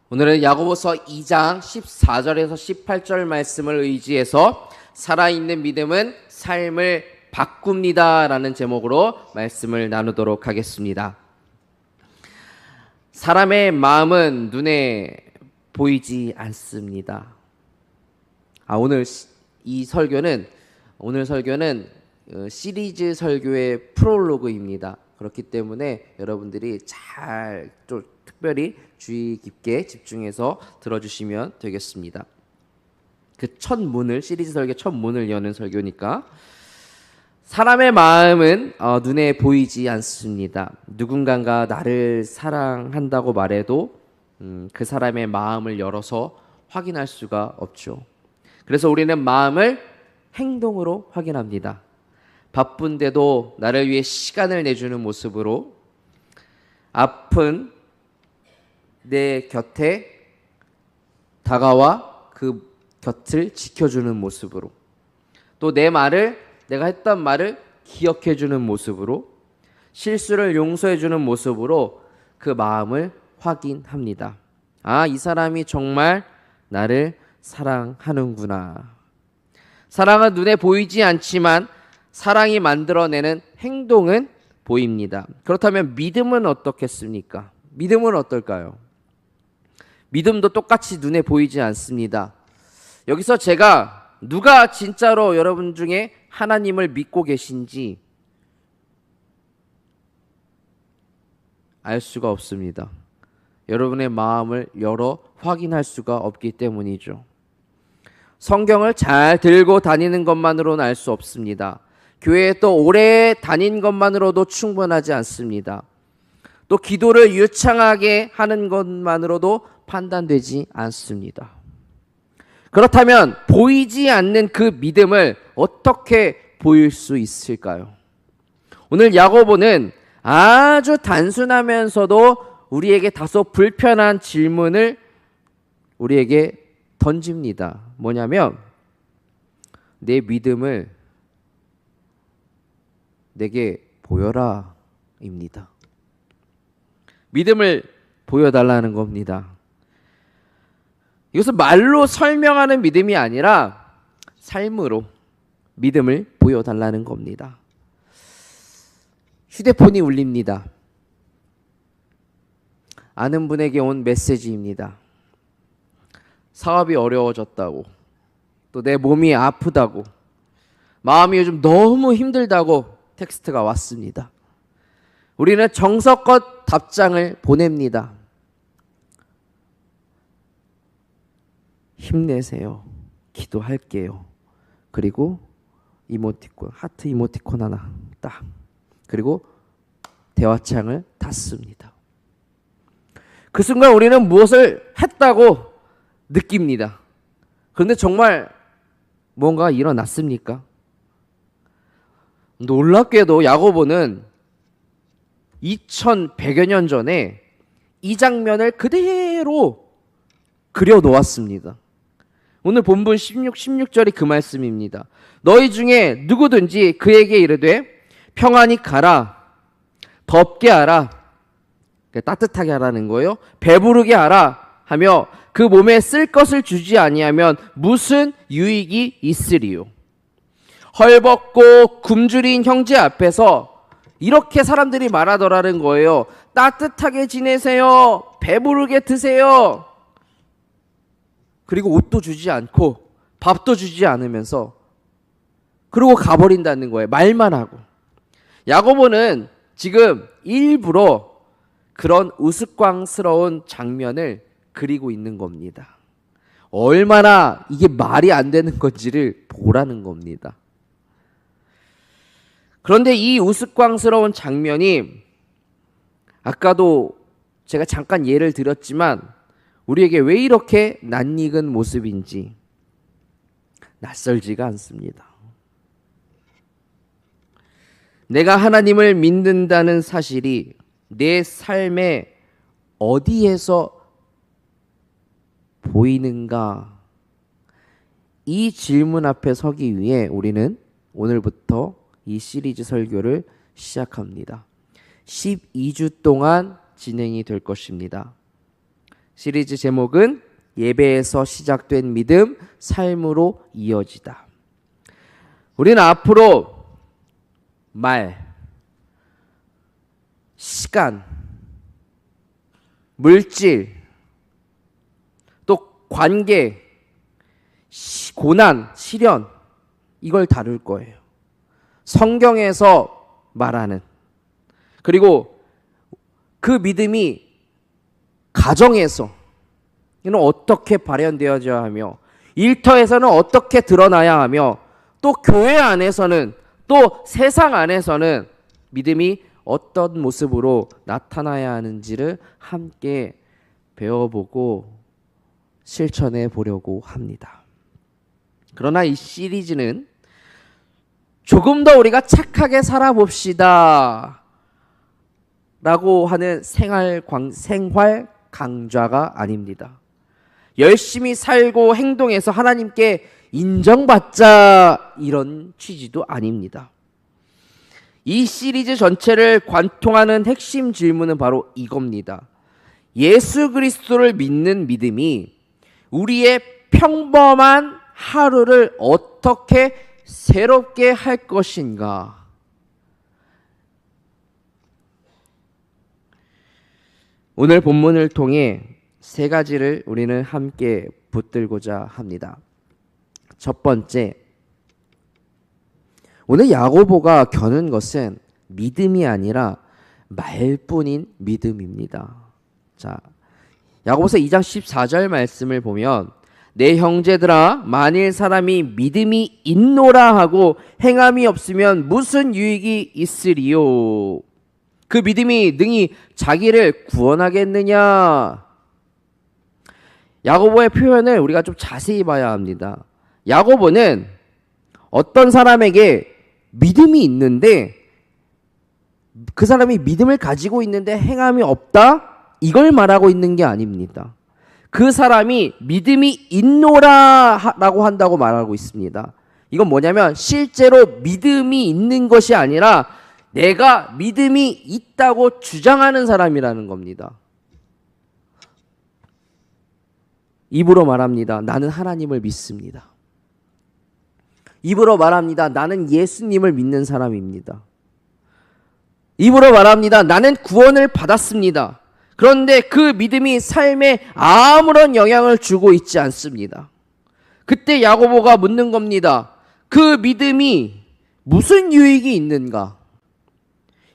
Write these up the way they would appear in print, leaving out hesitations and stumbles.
오늘은 야고보서 2장 14절에서 18절 말씀을 의지해서 살아있는 믿음은 삶을 바꿉니다 라는 제목으로 말씀을 나누도록 하겠습니다. 사람의 마음은 눈에 보이지 않습니다. 오늘 설교는 시리즈 설교의 프롤로그입니다. 그렇기 때문에 여러분들이 잘 좀 특별히 주의 깊게 집중해서 들어주시면 되겠습니다. 그 첫 문을, 시리즈 설교 첫 문을 여는 설교니까. 사람의 마음은 눈에 보이지 않습니다. 누군가가 나를 사랑한다고 말해도 그 사람의 마음을 열어서 확인할 수가 없죠. 그래서 우리는 마음을 행동으로 확인합니다. 바쁜데도 나를 위해 시간을 내주는 모습으로, 아픈 내 곁에 다가와 그 곁을 지켜주는 모습으로, 또 내가 했던 말을 기억해주는 모습으로, 실수를 용서해주는 모습으로 그 마음을 확인합니다. 이 사람이 정말 나를 사랑하는구나. 사랑은 눈에 보이지 않지만 사랑이 만들어내는 행동은 보입니다. 그렇다면 믿음은 어떻겠습니까? 믿음은 어떨까요? 믿음도 똑같이 눈에 보이지 않습니다. 여기서 누가 진짜로 여러분 중에 하나님을 믿고 계신지 알 수가 없습니다. 여러분의 마음을 열어 확인할 수가 없기 때문이죠. 성경을 잘 들고 다니는 것만으로는 알 수 없습니다. 교회에 또 오래 다닌 것만으로도 충분하지 않습니다. 또 기도를 유창하게 하는 것만으로도 판단되지 않습니다. 그렇다면 보이지 않는 그 믿음을 어떻게 보일 수 있을까요? 오늘 야고보는 아주 단순하면서도 우리에게 다소 불편한 질문을 우리에게 던집니다. 뭐냐면, 내 믿음을 내게 보여라 입니다. 믿음을 보여달라는 겁니다. 이것은 말로 설명하는 믿음이 아니라 삶으로 믿음을 보여달라는 겁니다. 휴대폰이 울립니다. 아는 분에게 온 메시지입니다. 사업이 어려워졌다고, 또 내 몸이 아프다고, 마음이 요즘 너무 힘들다고 텍스트가 왔습니다. 우리는 정성껏 답장을 보냅니다. 힘내세요. 기도할게요. 그리고 이모티콘, 하트 이모티콘 하나 딱. 그리고 대화창을 닫습니다. 그 순간 우리는 무엇을 했다고 느낍니다. 그런데 정말 뭔가 일어났습니까? 놀랍게도 야고보는 2100여 년 전에 이 장면을 그대로 그려놓았습니다. 오늘 본문 16절이 그 말씀입니다. 너희 중에 누구든지 그에게 이르되 평안히 가라, 덥게 하라, 따뜻하게 하라는 거예요. 배부르게 하라 하며 그 몸에 쓸 것을 주지 아니하면 무슨 유익이 있으리요. 헐벗고 굶주린 형제 앞에서 이렇게 사람들이 말하더라는 거예요. 따뜻하게 지내세요. 배부르게 드세요. 그리고 옷도 주지 않고 밥도 주지 않으면서 그러고 가버린다는 거예요. 말만 하고. 야고보는 지금 일부러 그런 우스꽝스러운 장면을 그리고 있는 겁니다. 얼마나 이게 말이 안 되는 건지를 보라는 겁니다. 그런데 이 우스꽝스러운 장면이 아까도 제가 잠깐 예를 들었지만 우리에게 왜 이렇게 낯익은 모습인지 낯설지가 않습니다. 내가 하나님을 믿는다는 사실이 내 삶에 어디에서 보이는가? 이 질문 앞에 서기 위해 우리는 오늘부터 이 시리즈 설교를 시작합니다. 12주 동안 진행이 될 것입니다. 시리즈 제목은 예배에서 시작된 믿음, 삶으로 이어지다. 우리는 앞으로 말, 시간, 물질, 또 관계, 고난, 시련, 이걸 다룰 거예요. 성경에서 말하는, 그리고 그 믿음이 가정에서 이는 어떻게 발현되어져야 하며, 일터에서는 어떻게 드러나야 하며, 또 교회 안에서는, 또 세상 안에서는 믿음이 어떤 모습으로 나타나야 하는지를 함께 배워보고 실천해 보려고 합니다. 그러나 이 시리즈는 조금 더 우리가 착하게 살아봅시다 라고 하는 생활 강좌가 아닙니다. 열심히 살고 행동해서 하나님께 인정받자, 이런 취지도 아닙니다. 이 시리즈 전체를 관통하는 핵심 질문은 바로 이겁니다. 예수 그리스도를 믿는 믿음이 우리의 평범한 하루를 어떻게 새롭게 할 것인가? 오늘 본문을 통해 세 가지를 우리는 함께 붙들고자 합니다. 첫 번째, 오늘 야고보가 겨눈 것은 믿음이 아니라 말뿐인 믿음입니다. 자, 야고보서 2장 14절 말씀을 보면, 내 형제들아, 만일 사람이 믿음이 있노라 하고 행함이 없으면 무슨 유익이 있으리요? 그 믿음이 능히 자기를 구원하겠느냐? 야고보의 표현을 우리가 좀 자세히 봐야 합니다. 야고보는 어떤 사람에게 믿음이 있는데, 그 사람이 믿음을 가지고 있는데 행함이 없다? 이걸 말하고 있는 게 아닙니다. 그 사람이 믿음이 있노라 라고 한다고 말하고 있습니다. 이건 뭐냐면 실제로 믿음이 있는 것이 아니라 내가 믿음이 있다고 주장하는 사람이라는 겁니다. 입으로 말합니다. 나는 하나님을 믿습니다. 입으로 말합니다. 나는 예수님을 믿는 사람입니다. 입으로 말합니다. 나는 구원을 받았습니다. 그런데 그 믿음이 삶에 아무런 영향을 주고 있지 않습니다. 그때 야고보가 묻는 겁니다. 그 믿음이 무슨 유익이 있는가?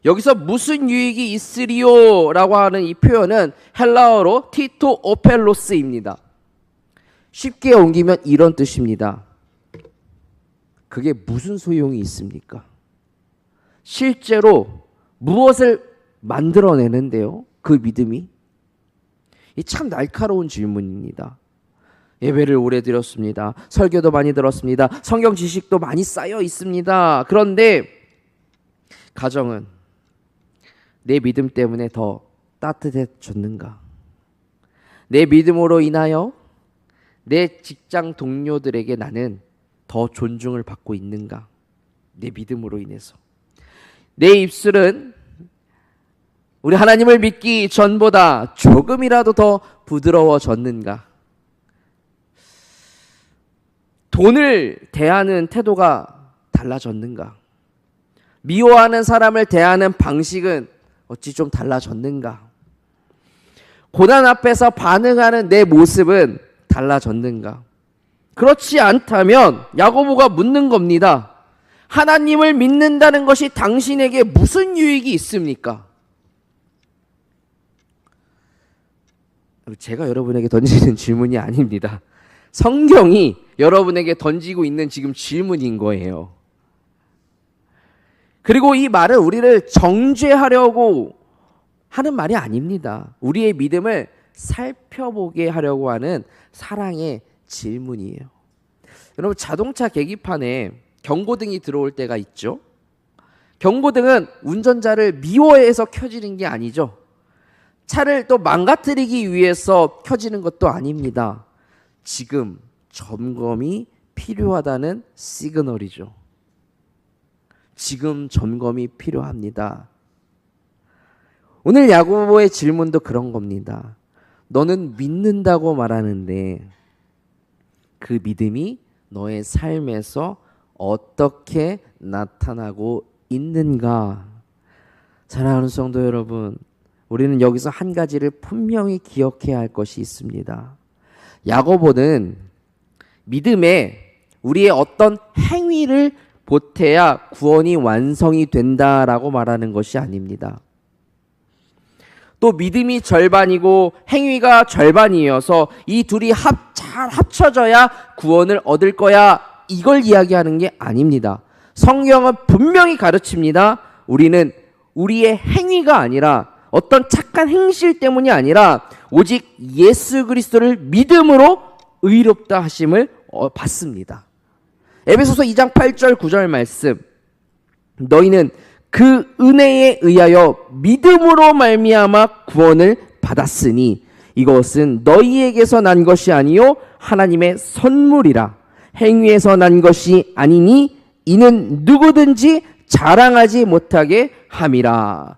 여기서 무슨 유익이 있으리요? 라고 하는 이 표현은 헬라어로 티토 오펠로스입니다. 쉽게 옮기면 이런 뜻입니다. 그게 무슨 소용이 있습니까? 실제로 무엇을 만들어내는데요? 그 믿음이? 이 참 날카로운 질문입니다. 예배를 오래 드렸습니다. 설교도 많이 들었습니다. 성경 지식도 많이 쌓여 있습니다. 그런데 가정은 내 믿음 때문에 더 따뜻해졌는가? 내 믿음으로 인하여 내 직장 동료들에게 나는 더 존중을 받고 있는가? 내 믿음으로 인해서. 내 입술은 우리 하나님을 믿기 전보다 조금이라도 더 부드러워졌는가? 돈을 대하는 태도가 달라졌는가? 미워하는 사람을 대하는 방식은 어찌 좀 달라졌는가? 고난 앞에서 반응하는 내 모습은 달라졌는가? 그렇지 않다면 야고보가 묻는 겁니다. 하나님을 믿는다는 것이 당신에게 무슨 유익이 있습니까? 제가 여러분에게 던지는 질문이 아닙니다. 성경이 여러분에게 던지고 있는 지금 질문인 거예요. 그리고 이 말은 우리를 정죄하려고 하는 말이 아닙니다. 우리의 믿음을 살펴보게 하려고 하는 사랑의 질문이에요. 여러분, 자동차 계기판에 경고등이 들어올 때가 있죠. 경고등은 운전자를 미워해서 켜지는 게 아니죠. 차를 또 망가뜨리기 위해서 켜지는 것도 아닙니다. 지금 점검이 필요하다는 시그널이죠. 지금 점검이 필요합니다. 오늘 야고보의 질문도 그런 겁니다. 너는 믿는다고 말하는데 그 믿음이 너의 삶에서 어떻게 나타나고 있는가? 사랑하는 성도 여러분, 우리는 여기서 한 가지를 분명히 기억해야 할 것이 있습니다. 야고보는 믿음에 우리의 어떤 행위를 보태야 구원이 완성이 된다라고 말하는 것이 아닙니다. 또 믿음이 절반이고 행위가 절반이어서 이 둘이 잘 합쳐져야 구원을 얻을 거야, 이걸 이야기하는 게 아닙니다. 성경은 분명히 가르칩니다. 우리는 우리의 행위가 아니라 어떤 착한 행실 때문이 아니라 오직 예수 그리스도를 믿음으로 의롭다 하심을 받습니다. 에베소서 2장 8절 9절 말씀, 너희는 그 은혜에 의하여 믿음으로 말미암아 구원을 받았으니 이것은 너희에게서 난 것이 아니요 하나님의 선물이라. 행위에서 난 것이 아니니 이는 누구든지 자랑하지 못하게 함이라.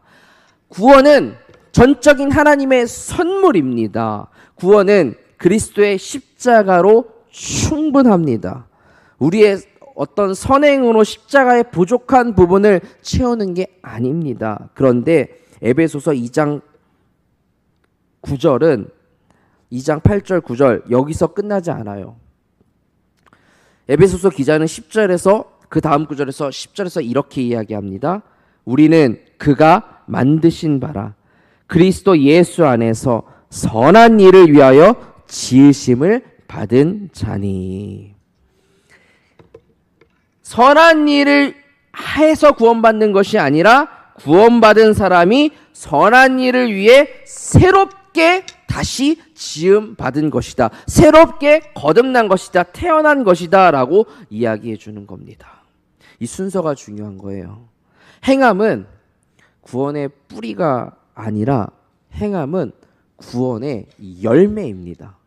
구원은 전적인 하나님의 선물입니다. 구원은 그리스도의 십자가로 충분합니다. 우리의 어떤 선행으로 십자가의 부족한 부분을 채우는 게 아닙니다. 그런데 에베소서 2장 9절은 2장 8절 9절 여기서 끝나지 않아요. 에베소서 기자는 10절에서 그 다음 구절에서 10절에서 이렇게 이야기합니다. 우리는 그가 만드신 바라 그리스도 예수 안에서 선한 일을 위하여 지으심을 받은 자니. 선한 일을 해서 구원받는 것이 아니라 구원받은 사람이 선한 일을 위해 새롭게 다시 지음받은 것이다. 새롭게 거듭난 것이다. 태어난 것이다. 라고 이야기해 주는 겁니다. 이 순서가 중요한 거예요. 행함은 구원의 뿌리가 아니라 행함은 구원의 열매입니다.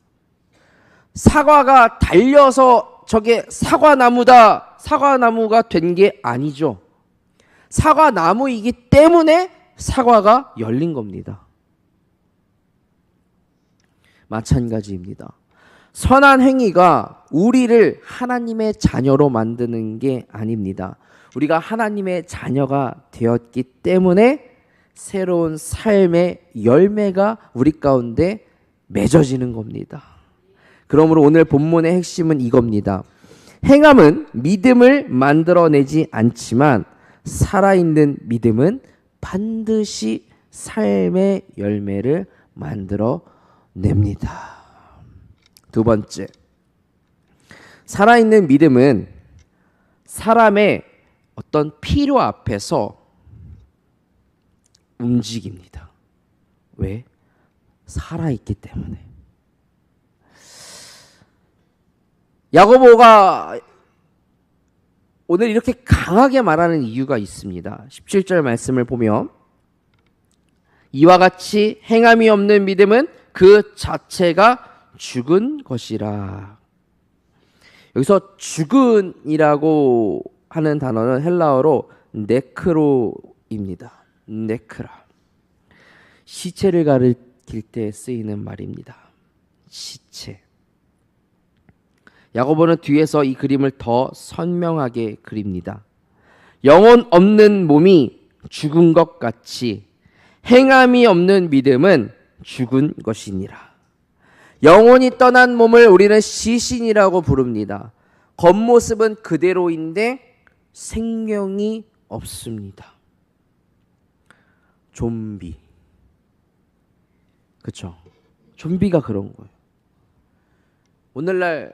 사과가 달려서 저게 사과나무가 된 게 아니죠. 사과나무이기 때문에 사과가 열린 겁니다. 마찬가지입니다. 선한 행위가 우리를 하나님의 자녀로 만드는 게 아닙니다. 우리가 하나님의 자녀가 되었기 때문에 새로운 삶의 열매가 우리 가운데 맺어지는 겁니다. 그러므로 오늘 본문의 핵심은 이겁니다. 행함은 믿음을 만들어내지 않지만 살아있는 믿음은 반드시 삶의 열매를 만들어냅니다. 두 번째, 살아있는 믿음은 사람의 어떤 필요 앞에서 움직입니다. 왜? 살아있기 때문에. 야고보가 오늘 이렇게 강하게 말하는 이유가 있습니다. 17절 말씀을 보면 이와 같이 행함이 없는 믿음은 그 자체가 죽은 것이라. 여기서 죽은이라고 하는 단어는 헬라어로 네크로입니다. 네크라. 시체를 가리킬 때 쓰이는 말입니다. 시체. 야고보는 뒤에서 이 그림을 더 선명하게 그립니다. 영혼 없는 몸이 죽은 것 같이 행함이 없는 믿음은 죽은 것이니라. 영혼이 떠난 몸을 우리는 시신이라고 부릅니다. 겉모습은 그대로인데 생명이 없습니다. 좀비. 그렇죠? 좀비가 그런 거예요. 오늘날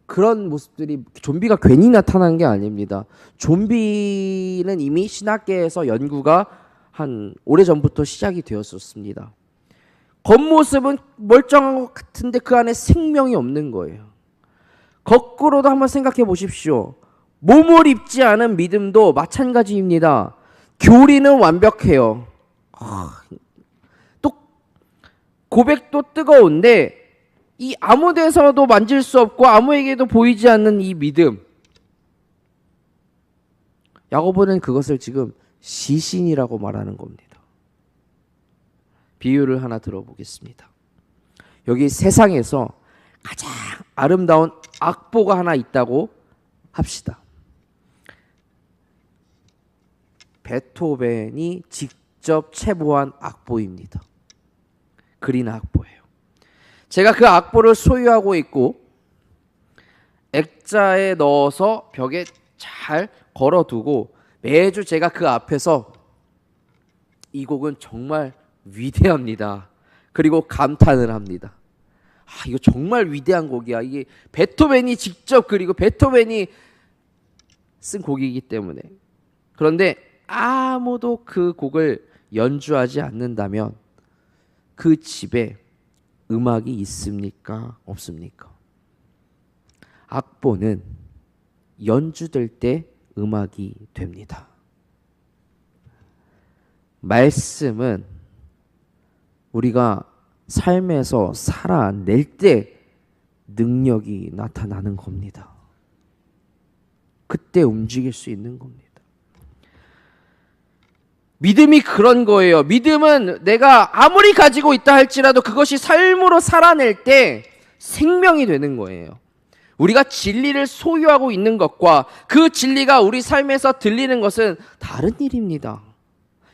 그런 모습들이 좀비가 괜히 나타난 게 아닙니다. 좀비는 이미 신학계에서 연구가 한 오래전부터 시작이 되었었습니다. 겉모습은 멀쩡한 것 같은데 그 안에 생명이 없는 거예요. 거꾸로도 한번 생각해 보십시오. 몸을 입지 않은 믿음도 마찬가지입니다. 교리는 완벽해요. 또 고백도 뜨거운데 이 아무 데서도 만질 수 없고 아무에게도 보이지 않는 이 믿음. 야고보는 그것을 지금 시신이라고 말하는 겁니다. 비유를 하나 들어보겠습니다. 여기 세상에서 가장 아름다운 악보가 하나 있다고 합시다. 베토벤이 직접 체보한 악보입니다. 그린 악보예요. 제가 그 악보를 소유하고 있고 액자에 넣어서 벽에 잘 걸어두고 매주 제가 그 앞에서 이 곡은 정말 위대합니다. 그리고 감탄을 합니다. 이거 정말 위대한 곡이야. 이게 베토벤이 직접 그리고 베토벤이 쓴 곡이기 때문에. 그런데 아무도 그 곡을 연주하지 않는다면 그 집에 음악이 있습니까? 없습니까? 악보는 연주될 때 음악이 됩니다. 말씀은 우리가 삶에서 살아낼 때 능력이 나타나는 겁니다. 그때 움직일 수 있는 겁니다. 믿음이 그런 거예요. 믿음은 내가 아무리 가지고 있다 할지라도 그것이 삶으로 살아낼 때 생명이 되는 거예요. 우리가 진리를 소유하고 있는 것과 그 진리가 우리 삶에서 들리는 것은 다른 일입니다.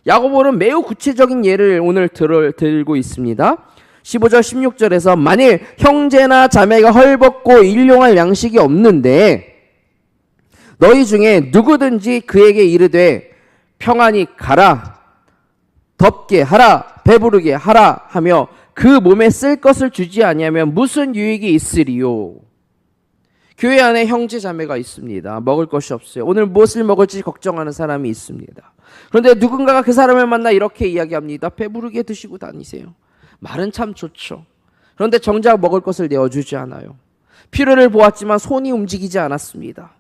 야고보는 매우 구체적인 예를 오늘 들고 있습니다. 15절 16절에서 만일 형제나 자매가 헐벗고 일용할 양식이 없는데 너희 중에 누구든지 그에게 이르되 평안히 가라, 덥게 하라, 배부르게 하라 하며 그 몸에 쓸 것을 주지 아니하면 무슨 유익이 있으리요. 교회 안에 형제 자매가 있습니다. 먹을 것이 없어요. 오늘 무엇을 먹을지 걱정하는 사람이 있습니다. 그런데 누군가가 그 사람을 만나 이렇게 이야기합니다. 배부르게 드시고 다니세요. 말은 참 좋죠. 그런데 정작 먹을 것을 내어주지 않아요. 필요를 보았지만 손이 움직이지 않았습니다.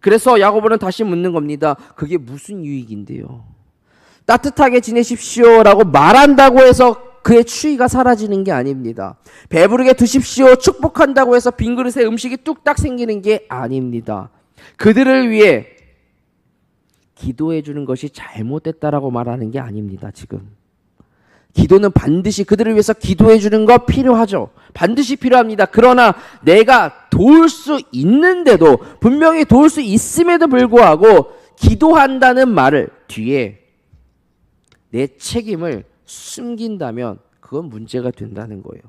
그래서 야고보는 다시 묻는 겁니다. 그게 무슨 유익인데요? 따뜻하게 지내십시오라고 말한다고 해서 그의 추위가 사라지는 게 아닙니다. 배부르게 드십시오 축복한다고 해서 빈 그릇에 음식이 뚝딱 생기는 게 아닙니다. 그들을 위해 기도해 주는 것이 잘못됐다라고 말하는 게 아닙니다. 지금 기도는 반드시 그들을 위해서 기도해 주는 거 필요하죠. 반드시 필요합니다. 그러나 내가 도울 수 있는데도, 분명히 도울 수 있음에도 불구하고 기도한다는 말을 뒤에 내 책임을 숨긴다면 그건 문제가 된다는 거예요.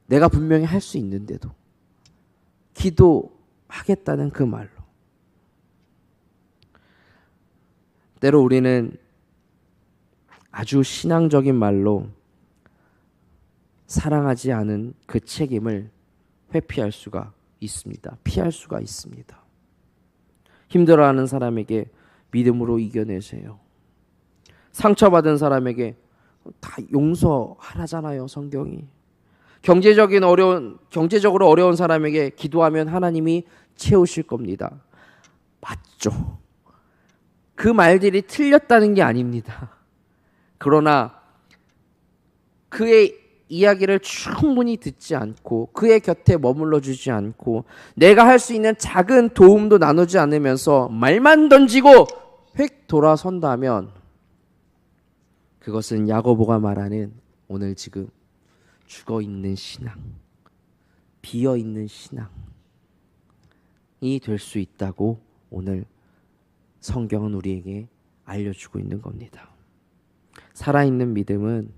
내가 분명히 할 수 있는데도 기도하겠다는 그 말로. 때로 우리는 아주 신앙적인 말로 사랑하지 않은 그 책임을 회피할 수가 있습니다. 피할 수가 있습니다. 힘들어하는 사람에게 믿음으로 이겨내세요. 상처받은 사람에게 다 용서하라잖아요, 성경이. 경제적으로 어려운 사람에게 기도하면 하나님이 채우실 겁니다. 맞죠? 그 말들이 틀렸다는 게 아닙니다. 그러나 그의 이야기를 충분히 듣지 않고 그의 곁에 머물러 주지 않고 내가 할 수 있는 작은 도움도 나누지 않으면서 말만 던지고 획 돌아선다면 그것은 야고보가 말하는 오늘 지금 죽어있는 신앙, 비어있는 신앙이 될 수 있다고 오늘 성경은 우리에게 알려주고 있는 겁니다. 살아있는 믿음은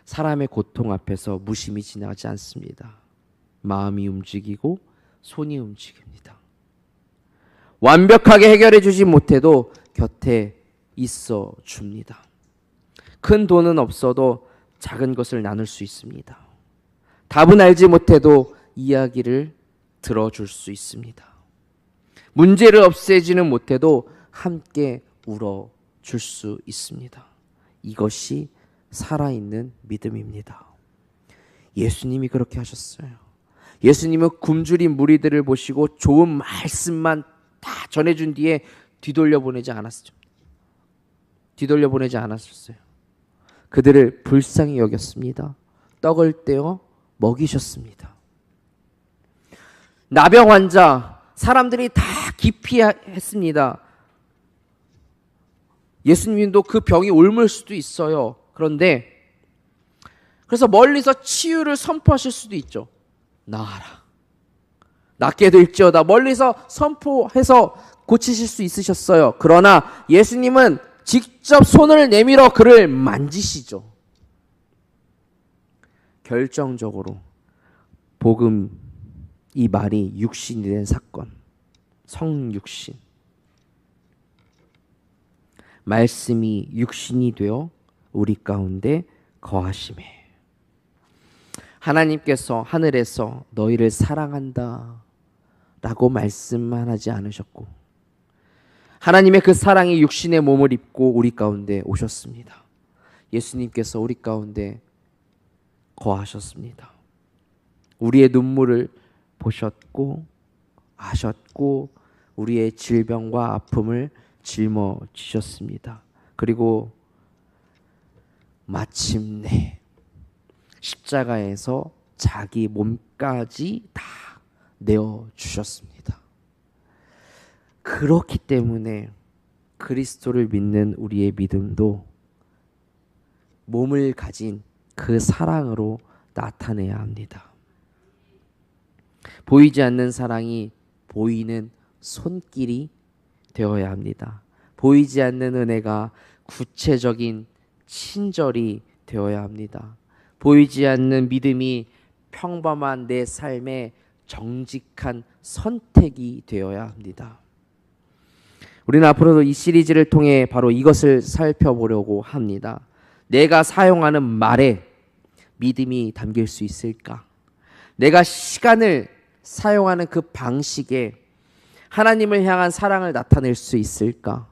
사람의 고통 앞에서 무심히 지나가지 않습니다. 마음이 움직이고 손이 움직입니다. 완벽하게 해결해 주지 못해도 곁에 있어 줍니다. 큰 돈은 없어도 작은 것을 나눌 수 있습니다. 답은 알지 못해도 이야기를 들어줄 수 있습니다. 문제를 없애지는 못해도 함께 울어줄 수 있습니다. 이것이 살아있는 믿음입니다. 예수님이 그렇게 하셨어요. 예수님은 굶주린 무리들을 보시고 좋은 말씀만 다 전해준 뒤에 뒤돌려보내지 않았어요. 그들을 불쌍히 여겼습니다. 떡을 떼어 먹이셨습니다. 나병 환자, 사람들이 다 기피했습니다. 예수님도 그 병이 옮을 수도 있어요. 그런데 그래서 멀리서 치유를 선포하실 수도 있죠. 나아라. 낫게 될지어다. 멀리서 선포해서 고치실 수 있으셨어요. 그러나 예수님은 직접 손을 내밀어 그를 만지시죠. 결정적으로 복음, 이 말이 육신이 된 사건, 성육신. 말씀이 육신이 되어 우리 가운데 거하심에 하나님께서 하늘에서 너희를 사랑한다 라고 말씀만 하지 않으셨고 하나님의 그 사랑이 육신의 몸을 입고 우리 가운데 오셨습니다. 예수님께서 우리 가운데 거하셨습니다. 우리의 눈물을 보셨고 아셨고 우리의 질병과 아픔을 짊어지셨습니다. 그리고 마침내 십자가에서 자기 몸까지 다 내어주셨습니다. 그렇기 때문에 그리스도를 믿는 우리의 믿음도 몸을 가진 그 사랑으로 나타내야 합니다. 보이지 않는 사랑이 보이는 손길이 되어야 합니다. 보이지 않는 은혜가 구체적인 친절이 되어야 합니다. 보이지 않는 믿음이 평범한 내 삶의 정직한 선택이 되어야 합니다. 우리는 앞으로도 이 시리즈를 통해 바로 이것을 살펴보려고 합니다. 내가 사용하는 말에 믿음이 담길 수 있을까? 내가 시간을 사용하는 그 방식에 하나님을 향한 사랑을 나타낼 수 있을까?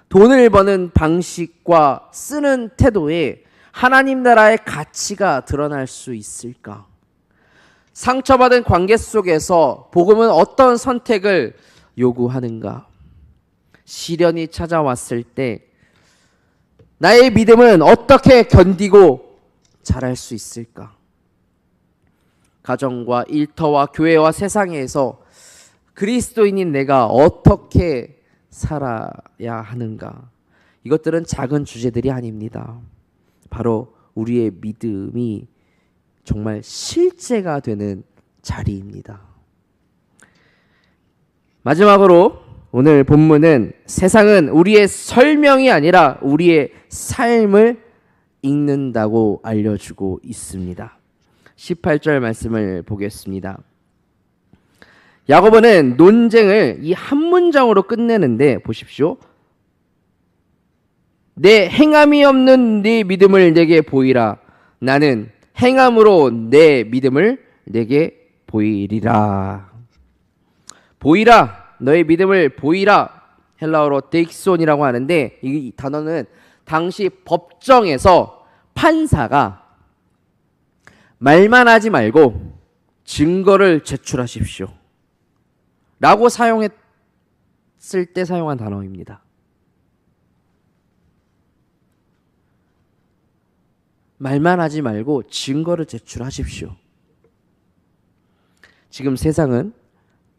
돈을 버는 방식과 쓰는 태도에 하나님 나라의 가치가 드러날 수 있을까? 상처받은 관계 속에서 복음은 어떤 선택을 요구하는가? 시련이 찾아왔을 때 나의 믿음은 어떻게 견디고 자랄 수 있을까? 가정과 일터와 교회와 세상에서 그리스도인인 내가 어떻게 살아야 하는가? 이것들은 작은 주제들이 아닙니다. 바로 우리의 믿음이 정말 실제가 되는 자리입니다. 마지막으로 오늘 본문은 세상은 우리의 설명이 아니라 우리의 삶을 읽는다고 알려주고 있습니다. 18절 말씀을 보겠습니다. 야고보는 논쟁을 이 한 문장으로 끝내는데 보십시오. 내 행함이 없는 네 믿음을 내게 보이라. 나는 행함으로 내 믿음을 내게 보이리라. 보이라. 너의 믿음을 보이라. 헬라어로 데익손이라고 하는데 이 단어는 당시 법정에서 판사가 말만 하지 말고 증거를 제출하십시오 라고 사용했을 때 사용한 단어입니다. 말만 하지 말고 증거를 제출하십시오. 지금 세상은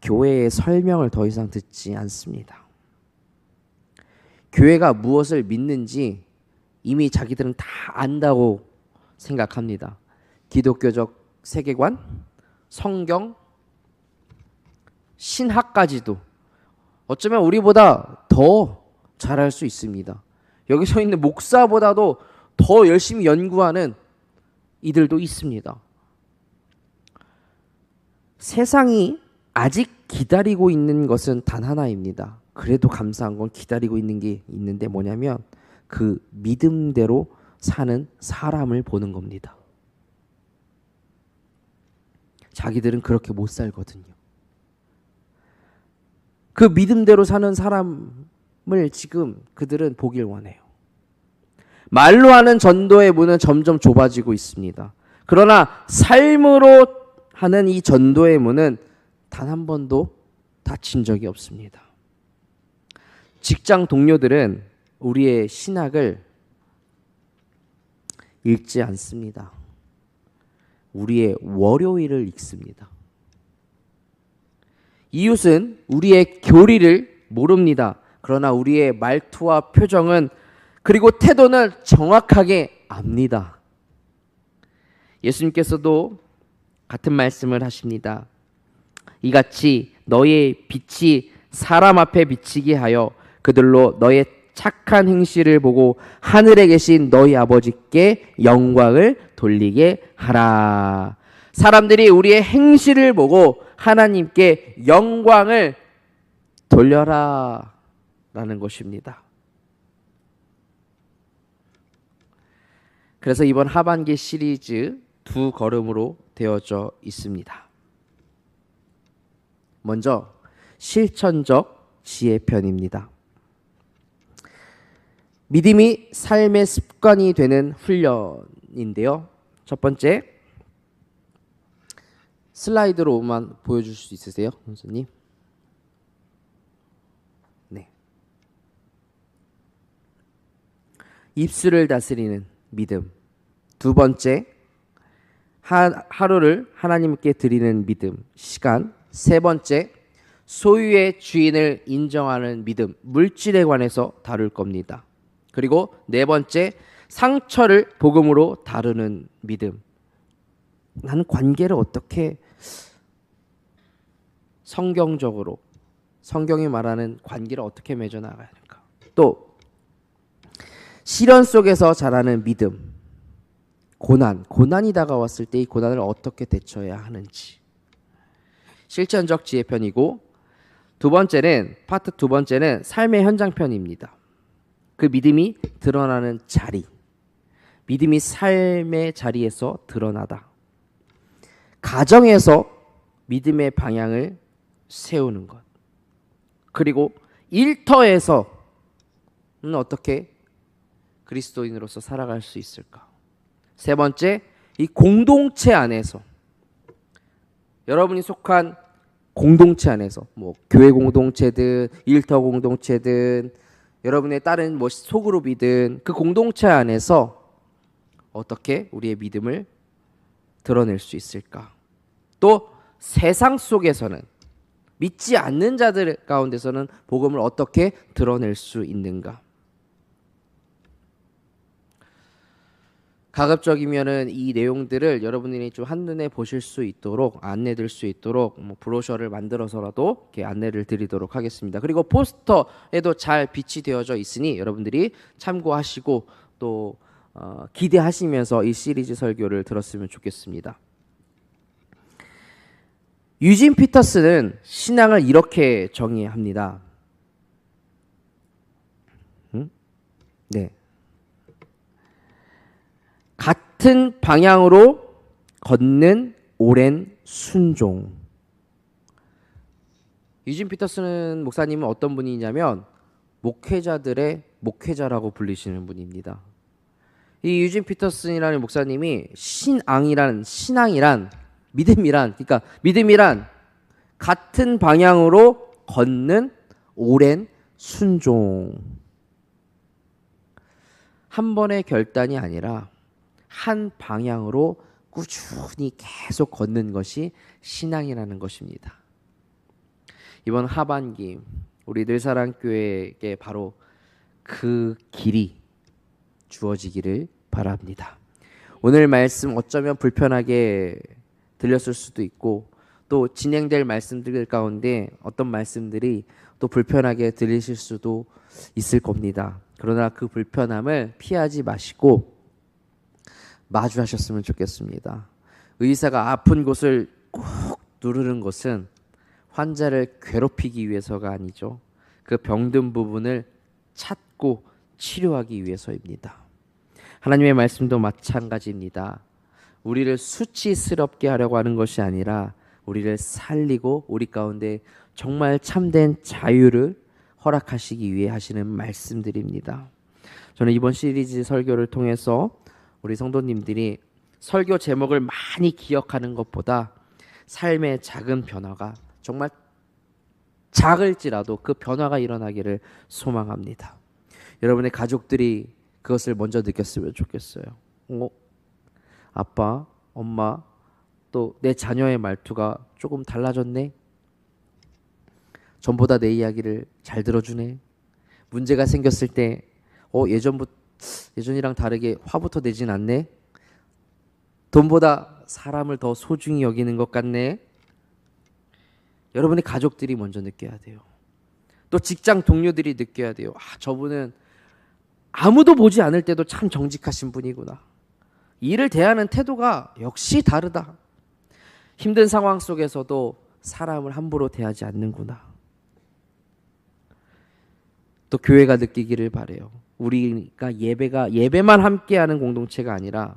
교회의 설명을 더 이상 듣지 않습니다. 교회가 무엇을 믿는지 이미 자기들은 다 안다고 생각합니다. 기독교적 세계관, 성경, 신학까지도 어쩌면 우리보다 더 잘할 수 있습니다. 여기 서 있는 목사보다도 더 열심히 연구하는 이들도 있습니다. 세상이 아직 기다리고 있는 것은 단 하나입니다. 그래도 감사한 건 기다리고 있는 게 있는데 뭐냐면 그 믿음대로 사는 사람을 보는 겁니다. 자기들은 그렇게 못 살거든요. 그 믿음대로 사는 사람을 지금 그들은 보길 원해요. 말로 하는 전도의 문은 점점 좁아지고 있습니다. 그러나 삶으로 하는 이 전도의 문은 단 한 번도 닫힌 적이 없습니다. 직장 동료들은 우리의 신학을 읽지 않습니다. 우리의 월요일을 읽습니다. 이웃은 우리의 교리를 모릅니다. 그러나 우리의 말투와 표정은 그리고 태도는 정확하게 압니다. 예수님께서도 같은 말씀을 하십니다. 이같이 너의 빛이 사람 앞에 비치게 하여 그들로 너의 착한 행실을 보고 하늘에 계신 너희 아버지께 영광을 돌리게 하라. 사람들이 우리의 행실을 보고 하나님께 영광을 돌려라 라는 것입니다. 그래서 이번 하반기 시리즈 두 걸음으로 되어져 있습니다. 먼저 실천적 지혜편입니다. 믿음이 삶의 습관이 되는 훈련인데요. 첫 번째, 슬라이드로만 보여줄 수 있으세요, 선생님? 네. 입술을 다스리는 믿음. 두 번째, 하루를 하나님께 드리는 믿음, 시간. 세 번째, 소유의 주인을 인정하는 믿음, 물질에 관해서 다룰 겁니다. 그리고 네 번째, 상처를 복음으로 다루는 믿음. 나는 관계를 어떻게 성경적으로, 성경이 말하는 관계를 어떻게 맺어나가야 할까? 또 시련 속에서 자라는 믿음, 고난이 다가왔을 때 이 고난을 어떻게 대처해야 하는지, 실천적 지혜편이고, 파트 두 번째는 삶의 현장편입니다. 그 믿음이 드러나는 자리, 믿음이 삶의 자리에서 드러나다. 가정에서 믿음의 방향을 세우는 것. 그리고 일터에서는 어떻게 그리스도인으로서 살아갈 수 있을까? 세 번째, 이 공동체 안에서, 여러분이 속한 공동체 안에서, 뭐 교회 공동체든 일터 공동체든 여러분의 다른 뭐 소그룹이든 그 공동체 안에서 어떻게 우리의 믿음을 드러낼 수 있을까? 또 세상 속에서는, 믿지 않는 자들 가운데서는 복음을 어떻게 드러낼 수 있는가? 가급적이면은 이 내용들을 여러분들이 좀 한눈에 보실 수 있도록, 안내될 수 있도록 뭐 브로셔를 만들어서라도 이렇게 안내를 드리도록 하겠습니다. 그리고 포스터에도 잘 비치 되어져 있으니 여러분들이 참고하시고 또 기대하시면서 이 시리즈 설교를 들었으면 좋겠습니다. 유진 피터스는 신앙을 이렇게 정의합니다. 네. 같은 방향으로 걷는 오랜 순종. 유진 피터스는 목사님은 어떤 분이냐면 목회자들의 목회자라고 불리시는 분입니다. 이 유진 피터슨이라는 목사님이 신앙이란 믿음이란, 그러니까 믿음이란 같은 방향으로 걷는 오랜 순종. 한 번의 결단이 아니라 한 방향으로 꾸준히 계속 걷는 것이 신앙이라는 것입니다. 이번 하반기 우리 늘사랑교회에게 바로 그 길이 주어지기를 바랍니다. 오늘 말씀 어쩌면 불편하게 들렸을 수도 있고, 또 진행될 말씀들 가운데 어떤 말씀들이 또 불편하게 들리실 수도 있을 겁니다. 그러나 그 불편함을 피하지 마시고 마주하셨으면 좋겠습니다. 의사가 아픈 곳을 꾹 누르는 것은 환자를 괴롭히기 위해서가 아니죠. 그 병든 부분을 찾고 치료하기 위해서입니다. 하나님의 말씀도 마찬가지입니다. 우리를 수치스럽게 하려고 하는 것이 아니라 우리를 살리고 우리 가운데 정말 참된 자유를 허락하시기 위해 하시는 말씀들입니다. 저는 이번 시리즈 설교를 통해서 우리 성도님들이 설교 제목을 많이 기억하는 것보다 삶의 작은 변화가, 정말 작을지라도 그 변화가 일어나기를 소망합니다. 여러분의 가족들이 그것을 먼저 느꼈으면 좋겠어요. 아빠, 엄마, 또 내 자녀의 말투가 조금 달라졌네. 전보다 내 이야기를 잘 들어주네. 문제가 생겼을 때 예전이랑 다르게 화부터 내진 않네. 돈보다 사람을 더 소중히 여기는 것 같네. 여러분의 가족들이 먼저 느껴야 돼요. 또 직장 동료들이 느껴야 돼요. 저분은 아무도 보지 않을 때도 참 정직하신 분이구나. 일을 대하는 태도가 역시 다르다. 힘든 상황 속에서도 사람을 함부로 대하지 않는구나. 또 교회가 느끼기를 바래요. 우리가 예배만 함께하는 공동체가 아니라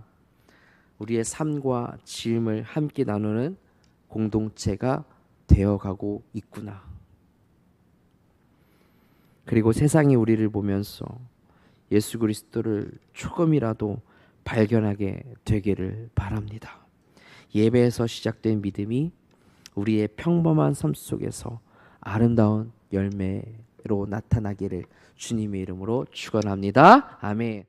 우리의 삶과 짐을 함께 나누는 공동체가 되어가고 있구나. 그리고 세상이 우리를 보면서 예수 그리스도를 조금이라도 발견하게 되기를 바랍니다. 예배에서 시작된 믿음이 우리의 평범한 삶 속에서 아름다운 열매로 나타나기를 주님의 이름으로 축원합니다. 아멘.